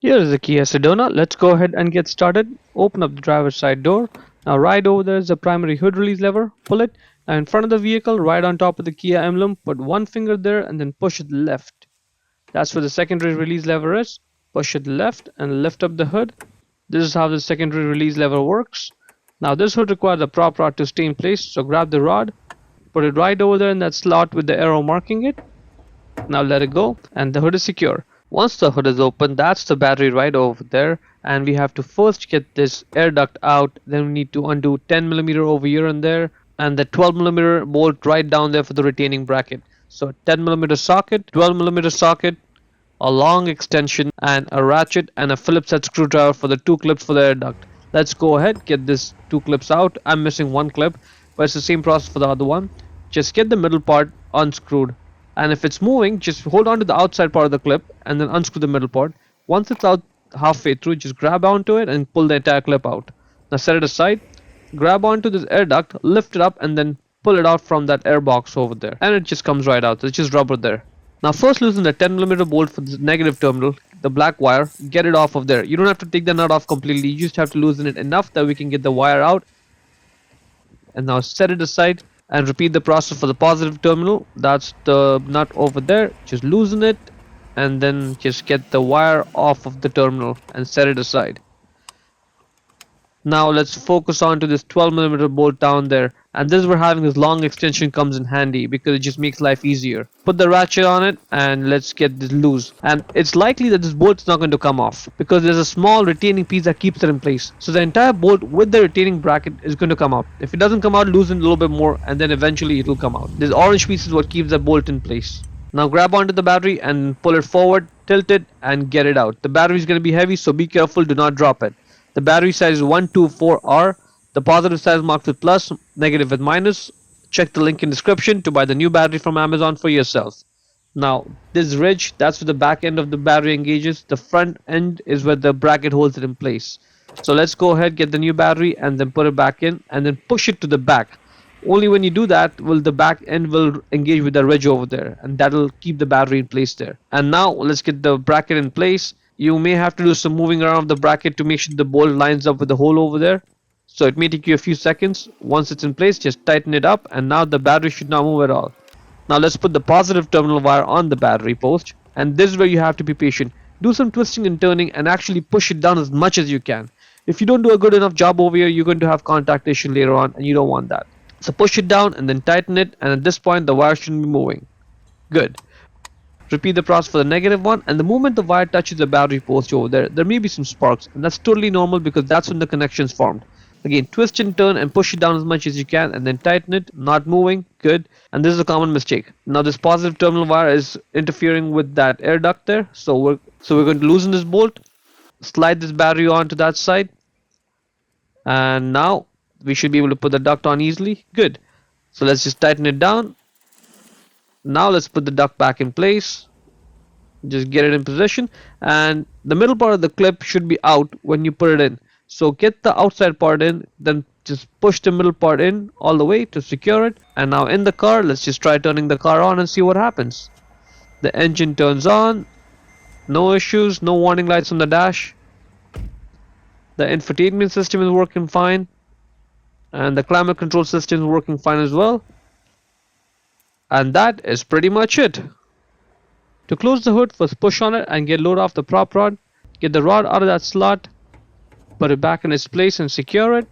Here is the Kia Sedona. Let's go ahead and get started. Open up the driver's side door. Now right over there is the primary hood release lever. Pull it. Now in front of the vehicle, right on top of the Kia emblem, put one finger there and then push it left. That's where the secondary release lever is. Push it left and lift up the hood. This is how the secondary release lever works. Now this hood requires a prop rod to stay in place, so grab the rod, put it right over there in that slot with the arrow marking it. Now let it go and the hood is secure. Once the hood is open, that's the battery right over there, and we have to first get this air duct out. Then we need to undo 10mm over here and there, and the 12mm bolt right down there for the retaining bracket. So 10mm socket, 12mm socket, a long extension, and a ratchet and a Phillips head screwdriver for the two clips for the air duct. Let's go ahead, get this two clips out. I'm missing one clip, but it's the same process for the other one. Just get the middle part unscrewed, and if it's moving, just hold on to the outside part of the clip and then unscrew the middle part. Once it's out halfway through, just grab onto it and pull the entire clip out. Now set it aside, grab onto this air duct, lift it up, and then pull it out from that air box over there, and it just comes right out. It's just rubber there. Now first loosen the 10mm bolt for the negative terminal, the black wire. Get it off of there. You don't have to take the nut off completely, you just have to loosen it enough that we can get the wire out. And now set it aside and repeat the process for the positive terminal. That's the nut over there. Just loosen it and then just get the wire off of the terminal and set it aside. Now let's focus on to this 12mm bolt down there, and this is where having this long extension comes in handy because it just makes life easier. Put the ratchet on it and let's get this loose, and it's likely that this bolt is not going to come off because there's a small retaining piece that keeps it in place. So the entire bolt with the retaining bracket is going to come out. If it doesn't come out, loosen it a little bit more and then eventually it will come out. This orange piece is what keeps the bolt in place. Now grab onto the battery and pull it forward, tilt it and get it out. The battery is going to be heavy, so be careful, do not drop it. The battery size is 124R. The positive side is marked with plus, negative with minus. Check the link in description to buy the new battery from Amazon for yourself. Now this ridge, that's where the back end of the battery engages. The front end is where the bracket holds it in place. So let's go ahead, get the new battery and then put it back in and then push it to the back. Only when you do that will the back end will engage with the ridge over there, and that'll keep the battery in place there. And now let's get the bracket in place. You may have to do some moving around of the bracket to make sure the bolt lines up with the hole over there. So it may take you a few seconds. Once it's in place, just tighten it up, and now the battery should not move at all. Now let's put the positive terminal wire on the battery post, and this is where you have to be patient. Do some twisting and turning and actually push it down as much as you can. If you don't do a good enough job over here, you're going to have contact issue later on, and you don't want that. So push it down and then tighten it, and at this point the wire shouldn't be moving. Good. Repeat the process for the negative one, and the moment the wire touches the battery post over there, there may be some sparks, and that's totally normal because that's when the connection is formed. Again, twist and turn and push it down as much as you can and then tighten it, not moving, good. And this is a common mistake. Now this positive terminal wire is interfering with that air duct there, so we're going to loosen this bolt, slide this battery onto that side, and now we should be able to put the duct on easily, good. So let's just tighten it down. Now let's put the duct back in place. Just get it in position, and the middle part of the clip should be out when you put it in. So get the outside part in, then just push the middle part in all the way to secure it. And now in the car, let's just try turning the car on and see what happens. The engine turns on, no issues, no warning lights on the dash. The infotainment system is working fine, and the climate control system is working fine as well. And that is pretty much it. To close the hood, first push on it and get load off the prop rod. Get the rod out of that slot, put it back in its place and secure it.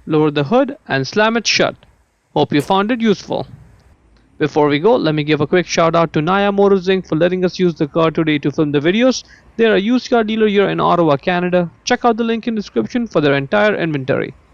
Lower the hood and slam it shut. Hope you found it useful. Before we go, let me give a quick shout out to Naya Motors Inc. for letting us use the car today to film the videos. They are a used car dealer here in Ottawa, Canada. Check out the link in the description for their entire inventory.